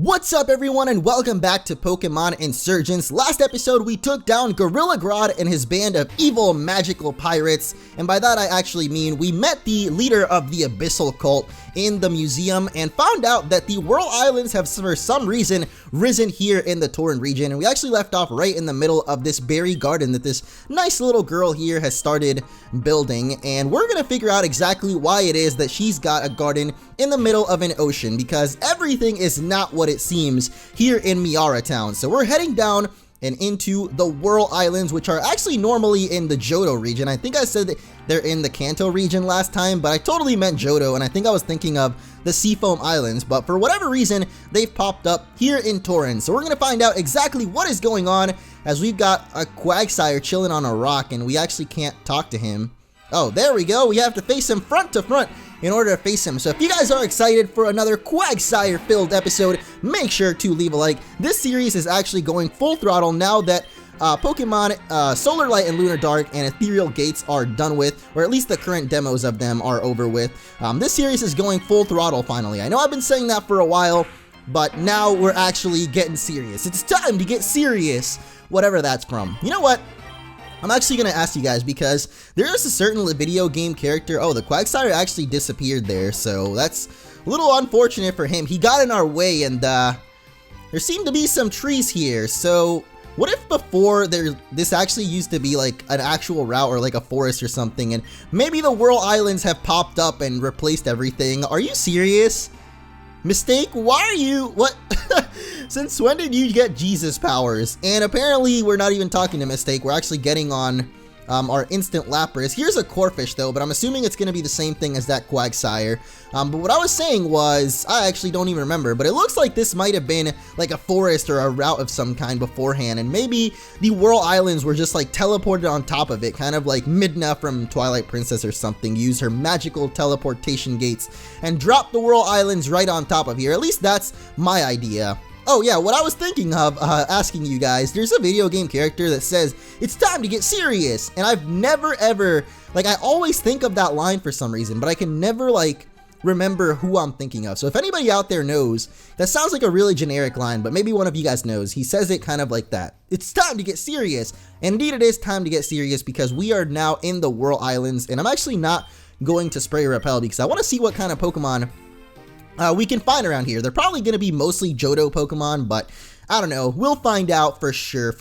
What's up everyone and welcome back to Pokemon Insurgence. Last episode we took down Gorilla Grodd and his band of evil magical pirates, and by that I actually mean we met the leader of the Abyssal cult in the museum and found out that the Whirl Islands have for some reason risen here in the Tauren region, and we actually left off right in the middle of this berry garden that this nice little girl here has started building, and we're gonna figure out exactly why it is that she's got a garden in the middle of an ocean, because everything is not what it seems here in Miara Town. So we're heading down and into the Whirl Islands, which are actually normally in the Johto region. I think I said that they're in the Kanto region last time, but I totally meant Johto, and I think I was thinking of the Seafoam Islands, but for whatever reason, they've popped up here in Tauren. So we're going to find out exactly what is going on, as we've got a Quagsire chilling on a rock, and we actually can't talk to him. Oh, there we go. We have to face him front to front in order to face him. So if you guys are excited for another Quagsire-filled episode, make sure to leave a like. This series is actually going full throttle now that Pokemon Solar Light and Lunar Dark and Ethereal Gates are done with, or at least the current demos of them are over with. This series is going full throttle finally. I know I've been saying that for a while, but now we're actually getting serious. It's time to get serious, whatever that's from. You know what? I'm actually going to ask you guys, because there is a certain video game character. Oh, the Quagsire actually disappeared there, so that's a little unfortunate for him. He got in our way, and there seem to be some trees here. So what if before this actually used to be like an actual route or like a forest or something, and maybe the Whirl Islands have popped up and replaced everything? Are you serious? Mistake? Why are you? What? Since when did you get Jesus powers? And apparently we're not even talking to Mistake. We're actually getting on our instant Lapras. Here's a Corphish though, but I'm assuming it's going to be the same thing as that Quagsire. But what I was saying was, I actually don't even remember, but it looks like this might have been like a forest or a route of some kind beforehand, and maybe the Whirl Islands were just like teleported on top of it, kind of like Midna from Twilight Princess or something, use her magical teleportation gates and drop the Whirl Islands right on top of here. At least that's my idea. Oh yeah, what I was thinking of asking you guys, there's a video game character that says, "It's time to get serious," and I've never ever, like, I always think of that line for some reason, but I can never, like, remember who I'm thinking of. So if anybody out there knows, that sounds like a really generic line, but maybe one of you guys knows. He says it kind of like that. It's time to get serious. And indeed it is time to get serious, because we are now in the Whirl Islands, and I'm actually not going to spray repel because I want to see what kind of Pokemon we can find around here. They're probably going to be mostly Johto Pokemon, but I don't know. We'll find out for sure,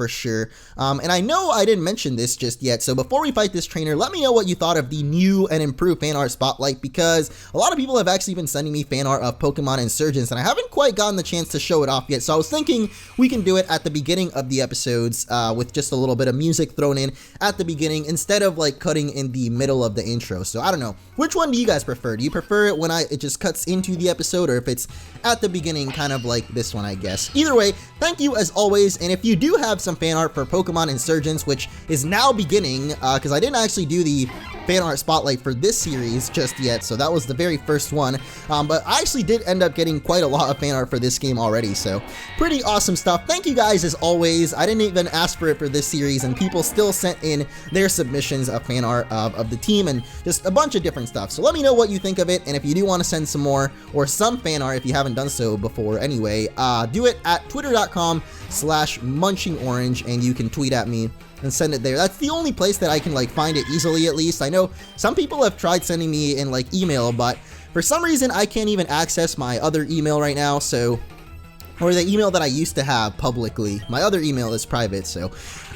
and I know I didn't mention this just yet, so before we fight this trainer, let me know what you thought of the new and improved fan art spotlight, because a lot of people have actually been sending me fan art of Pokemon Insurgence, and I haven't quite gotten the chance to show it off yet, so I was thinking we can do it at the beginning of the episodes, with just a little bit of music thrown in at the beginning, instead of like cutting in the middle of the intro. So I don't know. Which one do you guys prefer? Do you prefer it when it just cuts into the episode, or if it's at the beginning, kind of like this one, I guess? Either way, thank you as always, and if you do have some fan art for Pokemon Insurgence, which is now beginning, because I didn't actually do the fan art spotlight for this series just yet, so that was the very first one, but I actually did end up getting quite a lot of fan art for this game already, so pretty awesome stuff. Thank you guys as always. I didn't even ask for it for this series, and people still sent in their submissions of fan art of the team and just a bunch of different stuff, so let me know what you think of it, and if you do want to send some more, or some fan art if you haven't done so before anyway, do it at twitter.com/MunchingOrange, and you can tweet at me and send it there. That's the only place that I can like find it easily, at least. I know some people have tried sending me in like email, but for some reason I can't even access my other email right now, so, or the email that I used to have publicly. My other email is private, so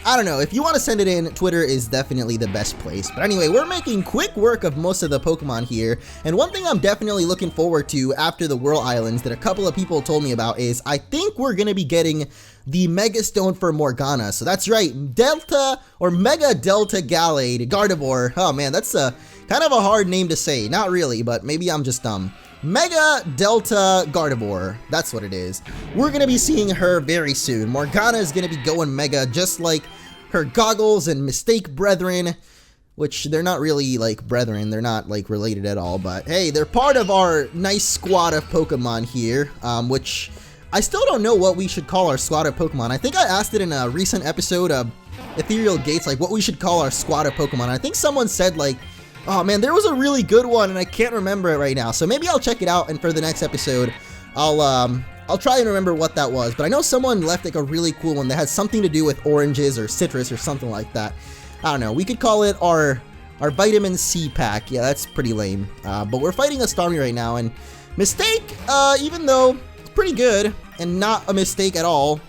I don't know. If you want to send it in, Twitter is definitely the best place. But anyway, we're making quick work of most of the Pokemon here, and one thing I'm definitely looking forward to after the Whirl Islands that a couple of people told me about is I think we're going to be getting the Mega Stone for Morgana. So that's right, Delta or Mega Delta Gallade Gardevoir. Oh man, that's a kind of a hard name to say. Not really, but maybe I'm just dumb. Mega Delta Gardevoir, that's what it is. We're going to be seeing her very soon. Morgana is going to be going Mega, just like her Goggles and Mistake brethren, which they're not really like brethren, they're not like related at all, but hey, they're part of our nice squad of Pokemon here, which I still don't know what we should call our squad of Pokemon. I think I asked it in a recent episode of Ethereal Gates, like what we should call our squad of Pokemon. I think someone said like, oh man, there was a really good one and I can't remember it right now. So maybe I'll check it out, and for the next episode, I'll I'll try and remember what that was, but I know someone left like a really cool one that had something to do with oranges or citrus or something like that. I don't know. We could call it our vitamin C pack. Yeah, that's pretty lame. But we're fighting a Starmie right now, and Mistake, even though it's pretty good and not a mistake at all,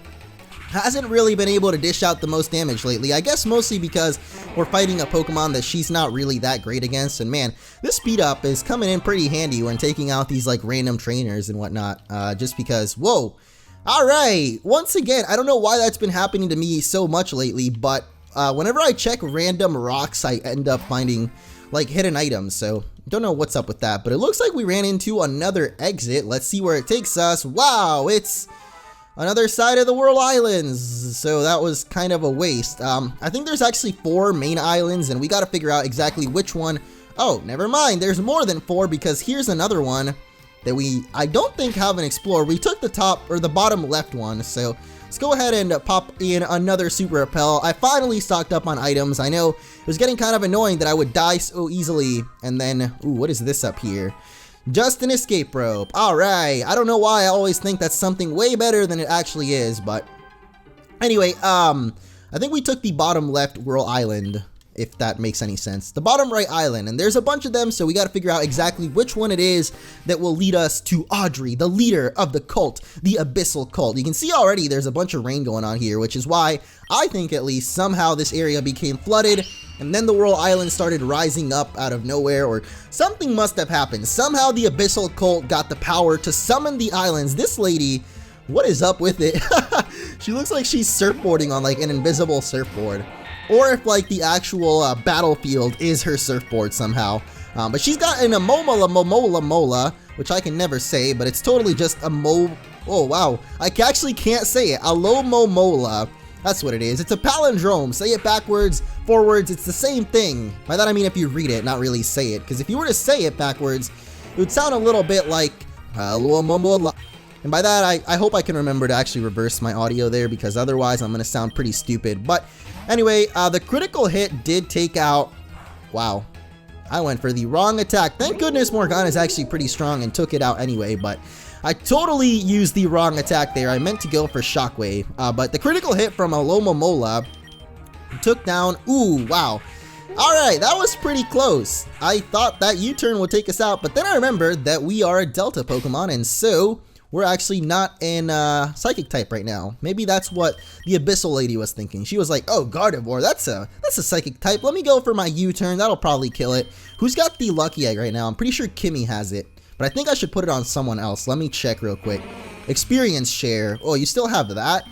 hasn't really been able to dish out the most damage lately. I guess mostly because we're fighting a Pokemon that she's not really that great against. And man, this speed up is coming in pretty handy when taking out these like random trainers and whatnot. Just because, whoa. All right, once again, I don't know why that's been happening to me so much lately, but whenever I check random rocks, I end up finding like hidden items. So don't know what's up with that, but it looks like we ran into another exit. Let's see where it takes us. Wow, it's another side of the Whirl Islands, so that was kind of a waste. I think there's actually 4 main islands, and we got to figure out exactly which one. Oh, never mind, there's more than 4, because here's another one that I don't think haven't explored. We took the top, or the bottom left one, so let's go ahead and pop in another Super Repel. I finally stocked up on items. I know it was getting kind of annoying that I would die so easily, and then, ooh, what is this up here? Just an escape rope. Alright, I don't know why I always think that's something way better than it actually is, but anyway, I think we took the bottom left Whirl Island, if that makes any sense. The bottom right island, and there's a bunch of them, so we gotta figure out exactly which one it is that will lead us to Audrey, the leader of the cult, the Abyssal Cult. You can see already there's a bunch of rain going on here, which is why I think at least somehow this area became flooded, and then the Whirl Island started rising up out of nowhere, or something must have happened. Somehow the Abyssal Cult got the power to summon the islands. This lady, what is up with it? She looks like she's surfboarding on like an invisible surfboard. Or if like the actual battlefield is her surfboard somehow. But she's got an Momola, which I can never say, but it's totally just a oh wow, I actually can't say it. Alomomola. That's what it is. It's a palindrome. Say it backwards, forwards, it's the same thing. By that I mean if you read it, not really say it. Because if you were to say it backwards, it would sound a little bit like Alomomola. And by that, I hope I can remember to actually reverse my audio there, because otherwise I'm going to sound pretty stupid. But anyway, the critical hit did take out... Wow. I went for the wrong attack. Thank goodness Morgana is actually pretty strong and took it out anyway, but I totally used the wrong attack there. I meant to go for Shockwave, but the critical hit from Alomomola took down... Ooh, wow. Alright, that was pretty close. I thought that U-turn would take us out, but then I remembered that we are a Delta Pokemon, and so we're actually not in Psychic type right now. Maybe that's what the Abyssal lady was thinking. She was like, oh, Gardevoir, that's a Psychic type. Let me go for my U-turn. That'll probably kill it. Who's got the Lucky Egg right now? I'm pretty sure Kimmy has it, but I think I should put it on someone else. Let me check real quick. Experience share. Oh, you still have that?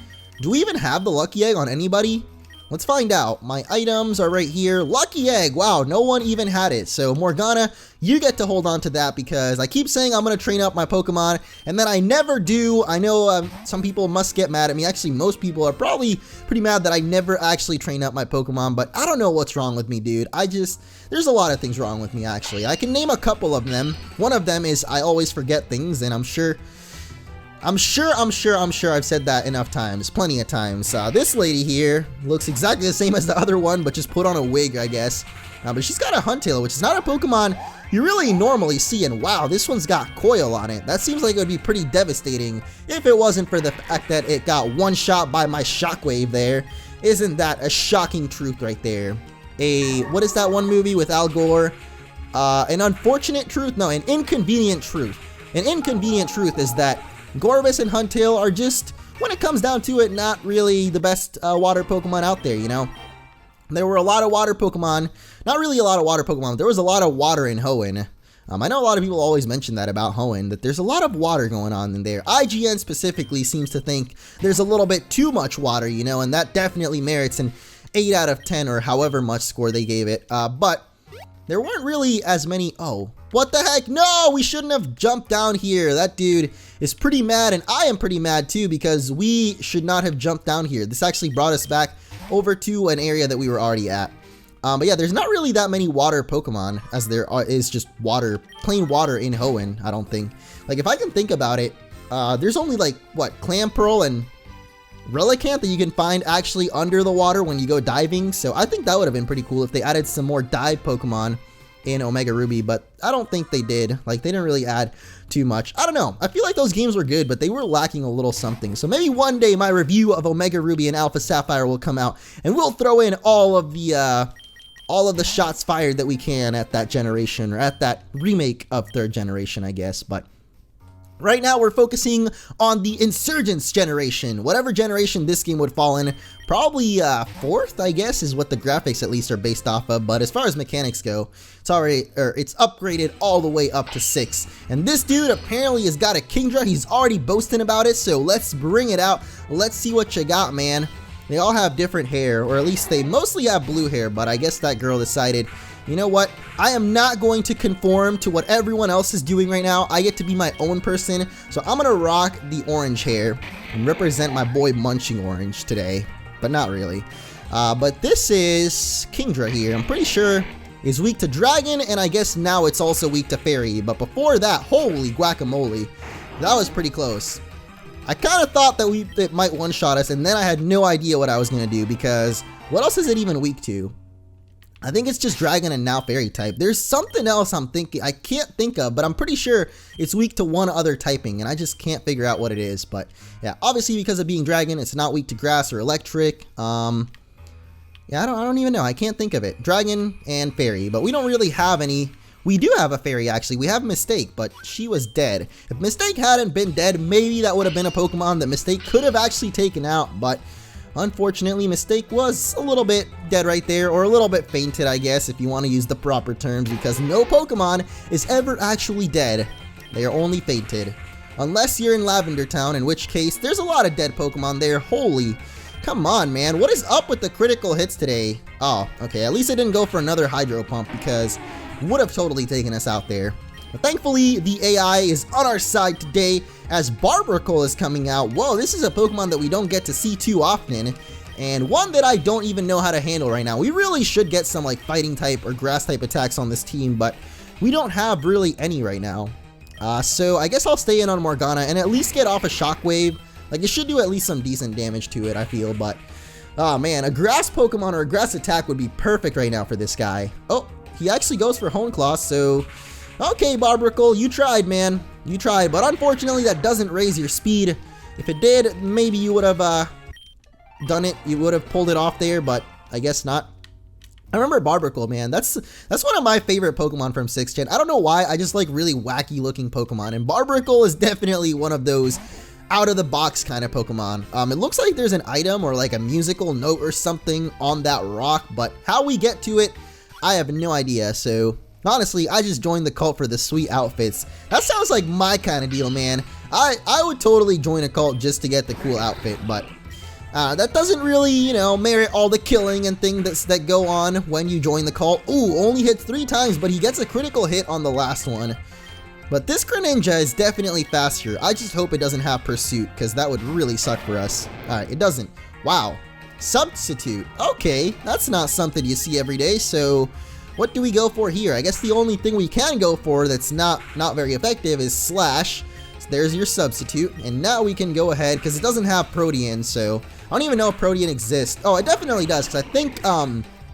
Do we even have the Lucky Egg on anybody? Let's find out. My items are right here. Lucky Egg. Wow, no one even had it. So Morgana, you get to hold on to that, because I keep saying I'm going to train up my Pokemon, and then I never do. I know some people must get mad at me. Actually, most people are probably pretty mad that I never actually train up my Pokemon, but I don't know what's wrong with me, dude. There's a lot of things wrong with me, actually. I can name a couple of them. One of them is I always forget things, and I'm sure I've said that enough times, plenty of times. This lady here looks exactly the same as the other one, but just put on a wig, I guess. But she's got a Huntail, which is not a Pokemon you really normally see, and wow, this one's got Coil on it. That seems like it would be pretty devastating if it wasn't for the fact that it got one shot by my Shockwave there. Isn't that a shocking truth right there? What is that one movie with Al Gore? An unfortunate truth? No, an inconvenient truth. An inconvenient truth is that Gorbis and Huntail are just, when it comes down to it, not really the best water Pokemon out there, you know? There were a lot of water Pokemon, not really a lot of water Pokemon, but there was a lot of water in Hoenn. I know a lot of people always mention that about Hoenn, that there's a lot of water going on in there. IGN specifically seems to think there's a little bit too much water, you know, and that definitely merits an 8 out of 10 or however much score they gave it. But there weren't really as many... Oh, what the heck? No, we shouldn't have jumped down here. That dude is pretty mad, and I am pretty mad too, because we should not have jumped down here. This actually brought us back over to an area that we were already at. But yeah, there's not really that many water Pokemon as there is just water, plain water in Hoenn, I don't think. Like, if I can think about it, there's only like, what, Clamperl and Relicanth that you can find actually under the water when you go diving. So I think that would have been pretty cool if they added some more dive Pokemon in Omega Ruby, but I don't think they did. Like, they didn't really add too much. I don't know. I feel like those games were good, but they were lacking a little something. So maybe one day my review of Omega Ruby and Alpha Sapphire will come out, and we'll throw in all of the shots fired that we can at that generation, or at that remake of 3rd generation, I guess. But right now we're focusing on the Insurgence generation, whatever generation this game would fall in. Probably 4th, I guess, is what the graphics at least are based off of. But as far as mechanics go, it's upgraded all the way up to 6. And this dude apparently has got a Kingdra. He's already boasting about it, so let's bring it out. Let's see what you got, man. They all have different hair, or at least they mostly have blue hair, but I guess that girl decided, you know what, I am not going to conform to what everyone else is doing right now. I get to be my own person, so I'm gonna rock the orange hair and represent my boy MunchingOrange today, but not really. But this is Kingdra here. I'm pretty sure is weak to dragon, and I guess now it's also weak to fairy, but before that, holy guacamole, that was pretty close. I kind of thought that it might one-shot us, and then I had no idea what I was going to do, because what else is it even weak to? I think it's just dragon and now fairy type. There's something else I can't think of, but I'm pretty sure it's weak to one other typing, and I just can't figure out what it is. But yeah, obviously because of being dragon, it's not weak to grass or electric. Yeah, I don't even know. I can't think of it. Dragon and fairy, but we don't really have any. We do have a fairy, actually. We have Mistake, but she was dead. If Mistake hadn't been dead, maybe that would have been a Pokemon that Mistake could have actually taken out, but unfortunately, Mistake was a little bit dead right there, or a little bit fainted, I guess, if you want to use the proper terms, because no Pokemon is ever actually dead. They are only fainted. Unless you're in Lavender Town, in which case, there's a lot of dead Pokemon there. Holy, come on, man. What is up with the critical hits today? Oh, okay, at least I didn't go for another Hydro Pump, because would have totally taken us out there. But thankfully, the AI is on our side today as Barbarcle is coming out. Whoa, this is a Pokemon that we don't get to see too often, and one that I don't even know how to handle right now. We really should get some like fighting type or grass type attacks on this team, but we don't have really any right now. So I guess I'll stay in on Morgana and at least get off a Shockwave. Like, it should do at least some decent damage to it, I feel, but oh man, a grass Pokemon or a grass attack would be perfect right now for this guy. Oh, he actually goes for Honeclaw, so okay, Barbarcle, you tried, man. You tried, but unfortunately that doesn't raise your speed. If it did, maybe you would have done it. You would have pulled it off there, but I guess not. I remember Barbarcle, man. That's one of my favorite Pokemon from 6th Gen. I don't know why, I just like really wacky looking Pokemon, and Barbarcle is definitely one of those out of the box kind of Pokemon. It looks like there's an item or like a musical note or something on that rock, but how we get to it, I have no idea. So honestly, I just joined the cult for the sweet outfits. That sounds like my kind of deal, man. I would totally join a cult just to get the cool outfit, but that doesn't really, you know, merit all the killing and things that go on when you join the cult. Ooh, only hits 3 times, but he gets a critical hit on the last one. But this Greninja is definitely faster. I just hope it doesn't have Pursuit, because that would really suck for us. Alright, it doesn't. Wow. Substitute. Okay, that's not something you see every day, so what do we go for here? I guess the only thing we can go for that's not very effective is Slash. So there's your substitute, and now we can go ahead, because it doesn't have Protean, so I don't even know if Protean exists. Oh, it definitely does, because I think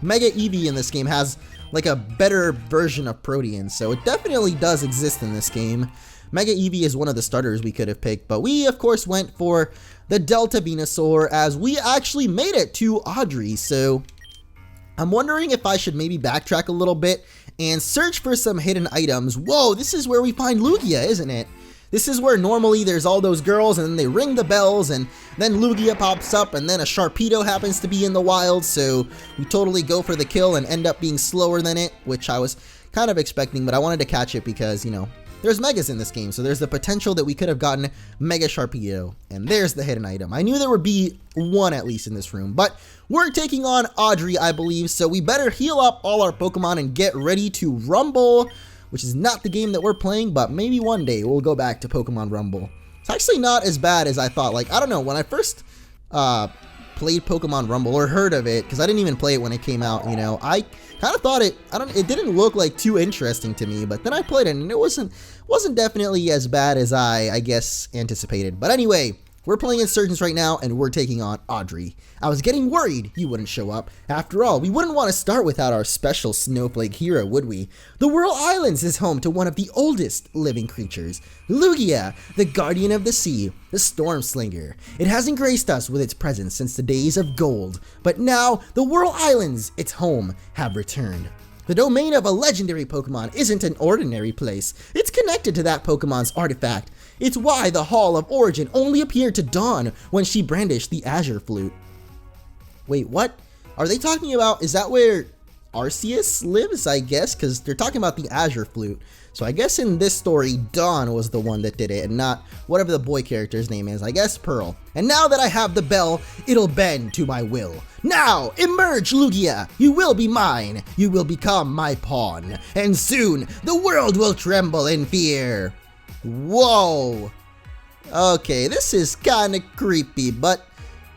Mega Eevee in this game has like a better version of Protean, so it definitely does exist in this game. Mega Eevee is one of the starters we could have picked, but we of course went for the Delta Venusaur as we actually made it to Audrey. So I'm wondering if I should maybe backtrack a little bit and search for some hidden items. Whoa, this is where we find Lugia, isn't it? This is where normally there's all those girls and then they ring the bells and then Lugia pops up and then a Sharpedo happens to be in the wild, so we totally go for the kill and end up being slower than it, which I was kind of expecting, but I wanted to catch it because, you know, there's Megas in this game, so there's the potential that we could have gotten Mega Sharpedo, and there's the hidden item. I knew there would be one at least in this room, but we're taking on Audrey, I believe, so we better heal up all our Pokemon and get ready to rumble, which is not the game that we're playing, but maybe one day we'll go back to Pokemon Rumble. It's actually not as bad as I thought. Like, I don't know, when I first played Pokemon Rumble or heard of it, because I didn't even play it when it came out, you know, I kind of thought it didn't look like too interesting to me, but then I played it and it wasn't definitely as bad as I guess anticipated. But anyway, We're playing Insurgence right now, and we're taking on Audrey. I was getting worried you wouldn't show up. After all, we wouldn't want to start without our special snowflake hero, would we? The Whirl Islands is home to one of the oldest living creatures, Lugia, the guardian of the sea, the storm slinger. It hasn't graced us with its presence since the days of gold, but now the Whirl Islands, its home, have returned. The domain of a legendary Pokemon isn't an ordinary place. It's connected to that Pokemon's artifact. It's why the Hall of Origin only appeared to Dawn when she brandished the Azure Flute. Wait, what? Are they talking about, is that where Arceus lives, I guess? Because they're talking about the Azure Flute. So I guess in this story, Dawn was the one that did it, and not whatever the boy character's name is, I guess Pearl. And now that I have the bell, it'll bend to my will. Now, emerge, Lugia! You will be mine! You will become my pawn! And soon, the world will tremble in fear! Whoa! Okay, this is kinda creepy, but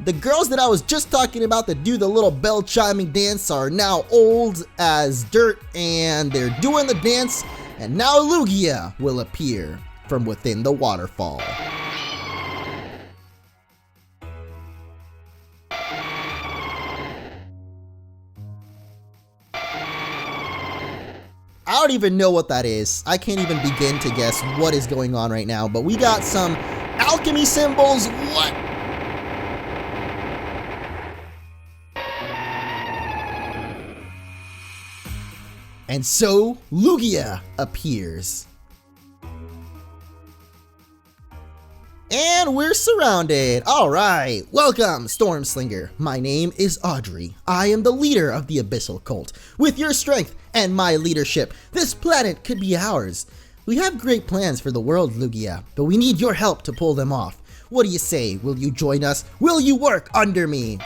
the girls that I was just talking about that do the little bell chiming dance are now old as dirt, and they're doing the dance, and now Lugia will appear from within the waterfall. I don't even know what that is. I can't even begin to guess what is going on right now, but we got some alchemy symbols. What? And so, Lugia appears. And we're surrounded. Alright, welcome, Stormslinger. My name is Audrey. I am the leader of the Abyssal Cult. With your strength and my leadership, this planet could be ours. We have great plans for the world, Lugia, but we need your help to pull them off. What do you say? Will you join us? Will you work under me?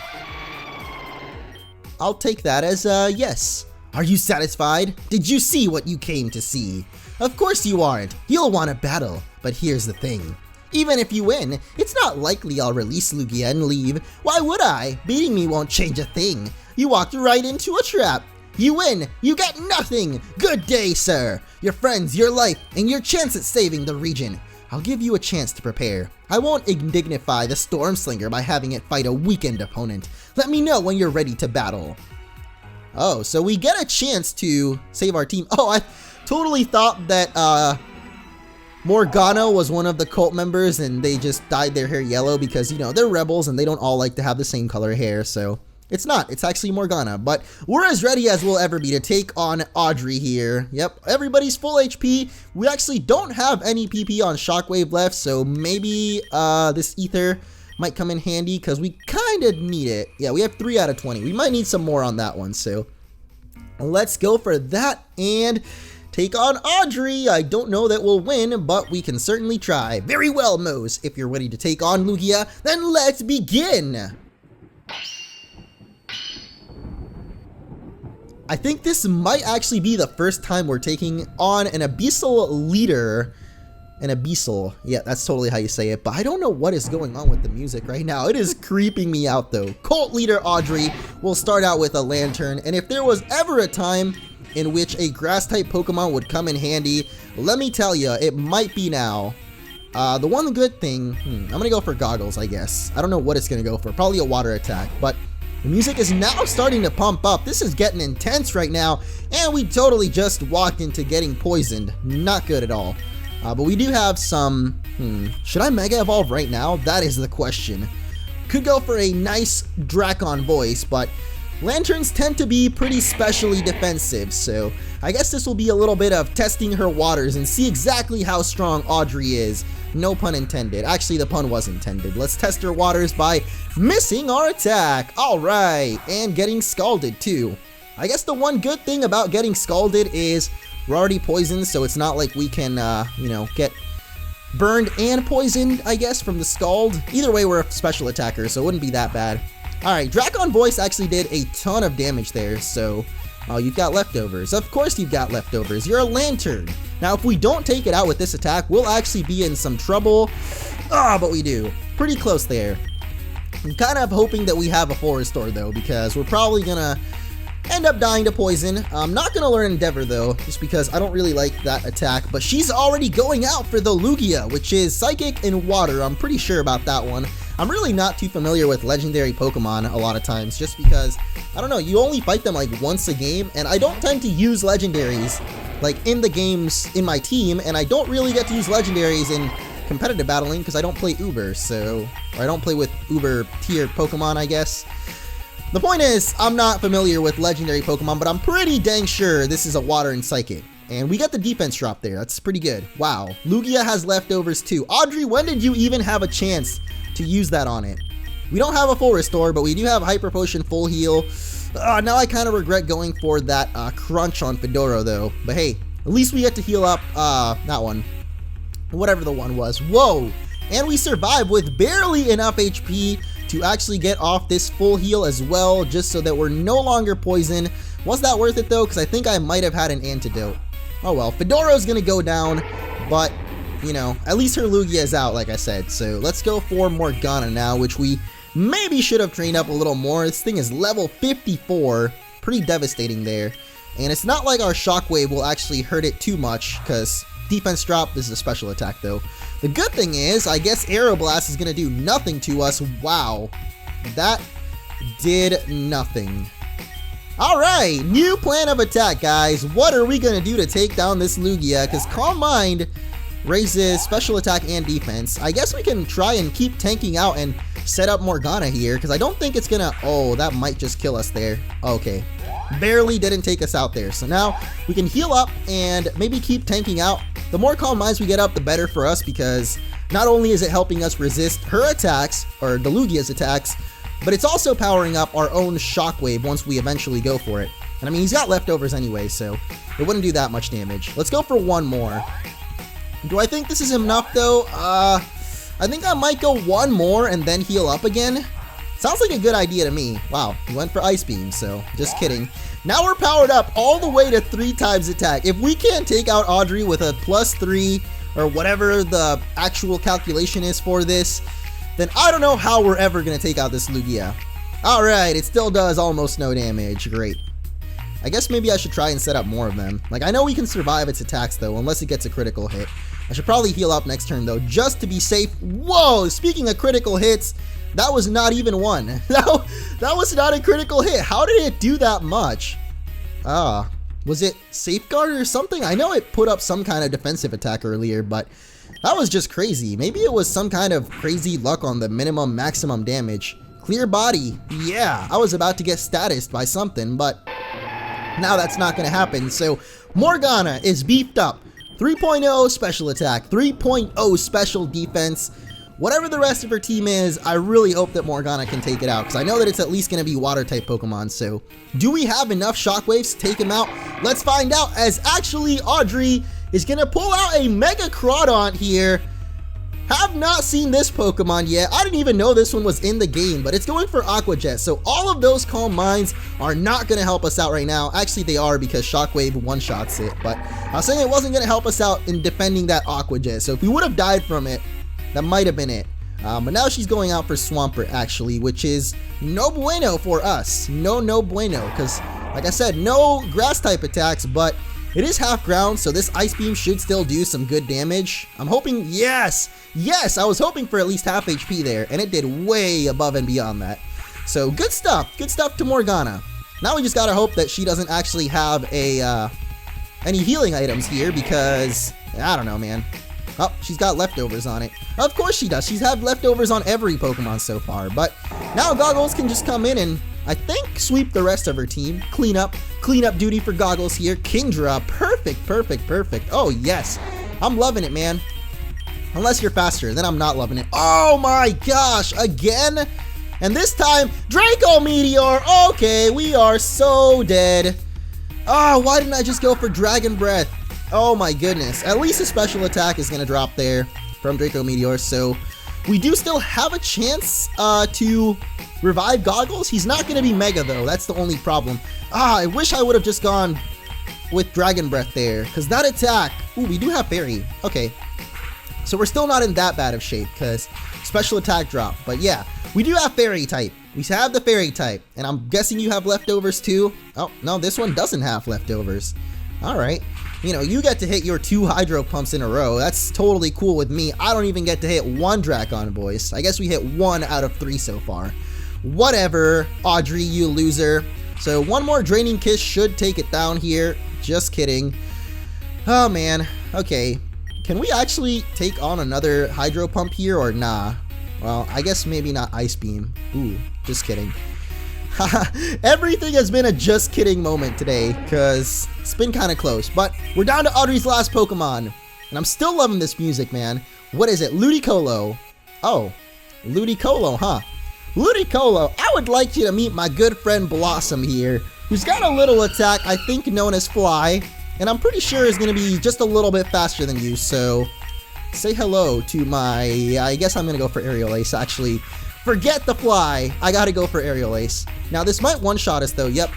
I'll take that as a yes. Are you satisfied? Did you see what you came to see? Of course you aren't. You'll want a battle, but here's the thing. Even if you win, it's not likely I'll release Lugia and leave. Why would I? Beating me won't change a thing. You walked right into a trap. You win. You get nothing. Good day, sir. Your friends, your life, and your chance at saving the region. I'll give you a chance to prepare. I won't indignify the Stormslinger by having it fight a weakened opponent. Let me know when you're ready to battle. Oh, so we get a chance to save our team. Oh, I totally thought that Morgana was one of the cult members and they just dyed their hair yellow because, you know, they're rebels and they don't all like to have the same color hair, so it's not. It's actually Morgana, but we're as ready as we'll ever be to take on Audrey here. Yep, everybody's full HP. We actually don't have any PP on Shockwave left, so maybe this Ether might come in handy because we kind of need it. Yeah, we have 3 out of 20. We might need some more on that one, so let's go for that and take on Audrey. I don't know that we'll win, but we can certainly try. Very well, Mose. If you're ready to take on Lugia, then let's begin. I think this might actually be the first time we're taking on an Abyssal leader. An Abyssal. Yeah, that's totally how you say it, but I don't know what is going on with the music right now. It is creeping me out, though. Cult leader Audrey will start out with a lantern, and if there was ever a time in which a grass-type Pokemon would come in handy, let me tell you, it might be now. The one good thing, I'm gonna go for goggles, I guess. I don't know what it's gonna go for. Probably a water attack, but the music is now starting to pump up. This is getting intense right now, and we totally just walked into getting poisoned. Not good at all. But we do have some, should I Mega Evolve right now? That is the question. Could go for a nice Dracon voice, but lanterns tend to be pretty specially defensive, so I guess this will be a little bit of testing her waters and see exactly how strong Audrey is. No pun intended. Actually, the pun was intended. Let's test her waters by missing our attack. Alright, and getting scalded too. I guess the one good thing about getting scalded is we're already poisoned, so it's not like we can, you know, get burned and poisoned, I guess, from the scald. Either way, we're a special attacker, so it wouldn't be that bad. Alright, Dracon Voice actually did a ton of damage there, so you've got leftovers. Of course you've got leftovers. You're a lantern. Now, if we don't take it out with this attack, we'll actually be in some trouble. But we do. Pretty close there. I'm kind of hoping that we have a full restore, though, because we're probably gonna end up dying to poison. I'm not gonna learn Endeavor though, just because I don't really like that attack, but she's already going out for the Lugia, which is Psychic and Water. I'm pretty sure about that one. I'm really not too familiar with legendary Pokemon a lot of times, just because, I don't know, you only fight them like once a game, and I don't tend to use legendaries like in the games in my team, and I don't really get to use legendaries in competitive battling because I don't play Uber, or I don't play with Uber tier Pokemon, I guess. The point is, I'm not familiar with legendary Pokemon, but I'm pretty dang sure this is a Water and Psychic. And we got the defense drop there. That's pretty good. Wow. Lugia has leftovers too. Audrey, when did you even have a chance to use that on it? We don't have a full restore, but we do have Hyper Potion, full heal. Now I kind of regret going for that crunch on Fedoro though. But hey, at least we get to heal up that one. Whatever the one was. Whoa. And we survived with barely enough HP to actually get off this full heal as well, just so that we're no longer poisoned. Was that worth it though? Because I think I might have had an antidote. Oh well, Fedoro's gonna go down, but, you know, at least her Lugia is out, like I said. So let's go for Morgana now, which we maybe should have trained up a little more. This thing is level 54, pretty devastating there. And it's not like our Shockwave will actually hurt it too much, because defense drop, this is a special attack though. The good thing is, I guess Aeroblast is gonna do nothing to us. Wow, that did nothing. Alright, new plan of attack, guys. What are we gonna do to take down this Lugia? Because Calm Mind raises special attack and defense. I guess we can try and keep tanking out and set up Morgana here, because I don't think it's gonna... Oh, that might just kill us there. Okay. Barely didn't take us out there. So now we can heal up and maybe keep tanking out. The more Calm Minds we get up, the better for us, because not only is it helping us resist her attacks, or the Lugia's attacks, but it's also powering up our own Shockwave once we eventually go for it. And I mean, he's got leftovers anyway, so it wouldn't do that much damage. Let's go for one more. Do I think this is enough though? I think I might go one more and then heal up again. Sounds like a good idea to me. Wow, he went for Ice Beam, so just kidding. Now we're powered up all the way to 3 times attack. If we can't take out Audrey with a +3 or whatever the actual calculation is for this, then I don't know how we're ever going to take out this Lugia. Alright, it still does almost no damage. Great. I guess maybe I should try and set up more of them. Like, I know we can survive its attacks though, unless it gets a critical hit. I should probably heal up next turn though, just to be safe. Whoa, speaking of critical hits, that was not even one. That was not a critical hit. How did it do that much? Was it Safeguard or something? I know it put up some kind of defensive attack earlier, but that was just crazy. Maybe it was some kind of crazy luck on the minimum maximum damage. Clear body. Yeah, I was about to get statused by something, but now that's not going to happen. So Morgana is beefed up. 3.0 special attack, 3.0 special defense. Whatever the rest of her team is, I really hope that Morgana can take it out, because I know that it's at least going to be water-type Pokemon. So, do we have enough Shockwaves to take him out? Let's find out, as actually Audrey is going to pull out a Mega Crawdaunt here. Have not seen this Pokemon yet. I didn't even know this one was in the game, but it's going for Aqua Jet. So, all of those Calm Minds are not going to help us out right now. Actually, they are, because Shockwave one-shots it. But I was saying it wasn't going to help us out in defending that Aqua Jet. So, if we would have died from it, that might have been it. But now she's going out for Swampert, actually, which is no bueno for us. No bueno, because, like I said, no grass-type attacks, but it is half ground, so this Ice Beam should still do some good damage. I'm hoping, yes, I was hoping for at least half HP there, and it did way above and beyond that. So, good stuff to Morgana. Now we just gotta hope that she doesn't actually have any healing items here, because, I don't know, man. Oh, she's got leftovers on it. Of course she does. She's had leftovers on every Pokemon so far. But now Goggles can just come in and, I think, sweep the rest of her team. Clean up duty for Goggles here. Kingdra, perfect. Oh, yes. I'm loving it, man. Unless you're faster, then I'm not loving it. Oh my gosh, again? And this time, Draco Meteor. Okay, we are so dead. Oh, why didn't I just go for Dragon Breath? Oh my goodness. At least a special attack is going to drop there from Draco Meteor. So we do still have a chance to revive Goggles. He's not going to be Mega though. That's the only problem. I wish I would have just gone with Dragon Breath there, because that attack... Ooh, we do have Fairy. Okay. So we're still not in that bad of shape, because special attack drop. But yeah, we do have Fairy type. We have the Fairy type. And I'm guessing you have leftovers too. Oh, no, this one doesn't have leftovers. Alright. You know, you get to hit your 2 hydro pumps in a row. That's totally cool with me. I don't even get to hit 1 Dracon voice. I guess we hit 1 out of 3 so far. Whatever, Audrey, you loser. So 1 more Draining Kiss should take it down here. Just kidding. Oh man, okay. Can we actually take on another hydro pump here or nah? Well, I guess maybe not Ice Beam. Ooh, just kidding. Everything has been a just kidding moment today, because it's been kind of close. But we're down to Audrey's last Pokemon, and I'm still loving this music, man. What is it? Ludicolo. Oh, Ludicolo, huh? Ludicolo, I would like you to meet my good friend Blossom here, who's got a little attack, I think known as Fly, and I'm pretty sure is going to be just a little bit faster than you, so say hello to my, I guess I'm going to go for Aerial Ace, actually. Forget the Fly, I gotta go for Aerial Ace. Now this might one-shot us though, yep.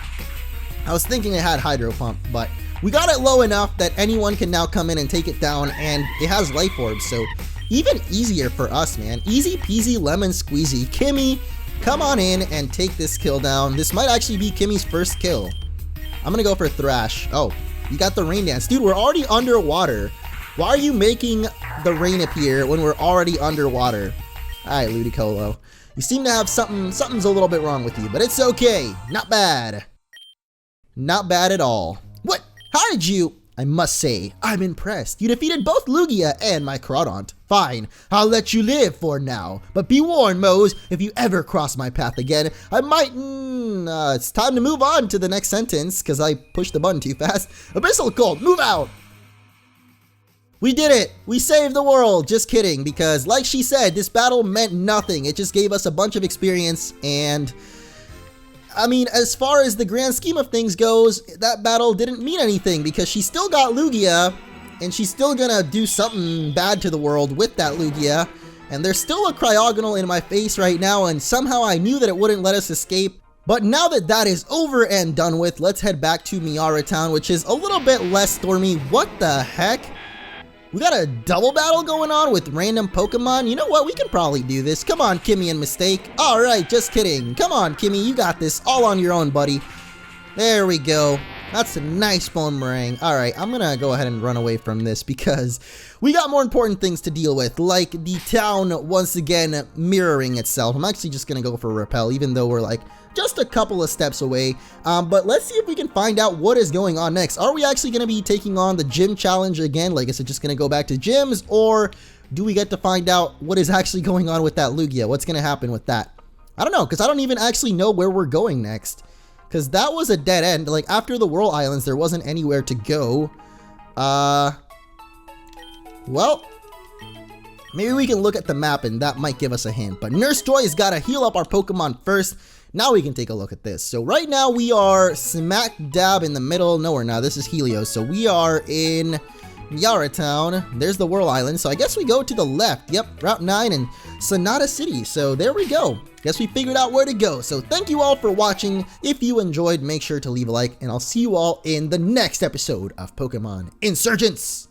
I was thinking it had Hydro Pump, but we got it low enough that anyone can now come in and take it down, and it has Life Orb, so even easier for us, man. Easy peasy lemon squeezy. Kimmy, come on in and take this kill down. This might actually be Kimmy's first kill. I'm gonna go for Thrash. Oh, you got the Rain Dance. Dude, we're already underwater. Why are you making the rain appear when we're already underwater? Alright, Ludicolo. You seem to have something's a little bit wrong with you, but it's okay. Not bad. Not bad at all. What? How did you? I must say, I'm impressed. You defeated both Lugia and my Crawdaunt. Fine, I'll let you live for now. But be warned, Mose, if you ever cross my path again, I might... it's time to move on to the next sentence, because I pushed the button too fast. Abyssal Cold, move out! We did it! We saved the world! Just kidding, because like she said, this battle meant nothing. It just gave us a bunch of experience, and... I mean, as far as the grand scheme of things goes, that battle didn't mean anything, because she still got Lugia, and she's still gonna do something bad to the world with that Lugia, and there's still a Cryogonal in my face right now, and somehow I knew that it wouldn't let us escape. But now that that is over and done with, let's head back to Miara Town, which is a little bit less stormy. What the heck? We got a double battle going on with random Pokemon? You know what? We can probably do this. Come on, Kimmy and Mistake. Alright, just kidding. Come on, Kimmy. You got this all on your own, buddy. There we go. That's a nice Boomerang. Alright, I'm gonna go ahead and run away from this because we got more important things to deal with, like the town once again mirroring itself. I'm actually just gonna go for Repel, even though we're like just a couple of steps away. But let's see if we can find out what is going on next. Are we actually gonna be taking on the gym challenge again? Like, is it just gonna go back to gyms, or do we get to find out what is actually going on with that Lugia? What's gonna happen with that? I don't know, because I don't even actually know where we're going next. Because that was a dead end. Like, after the Whirl Islands, there wasn't anywhere to go. Well, maybe we can look at the map and that might give us a hint. But Nurse Joy's got to heal up our Pokemon first. Now we can take a look at this. So right now we are smack dab in the middle. No, we're not. This is Helios. So we are in Miara Town. There's the Whirl Island. So I guess we go to the left. Yep, Route 9 and Sonata City. So there we go. Guess we figured out where to go. So thank you all for watching. If you enjoyed, make sure to leave a like, and I'll see you all in the next episode of Pokemon Insurgence.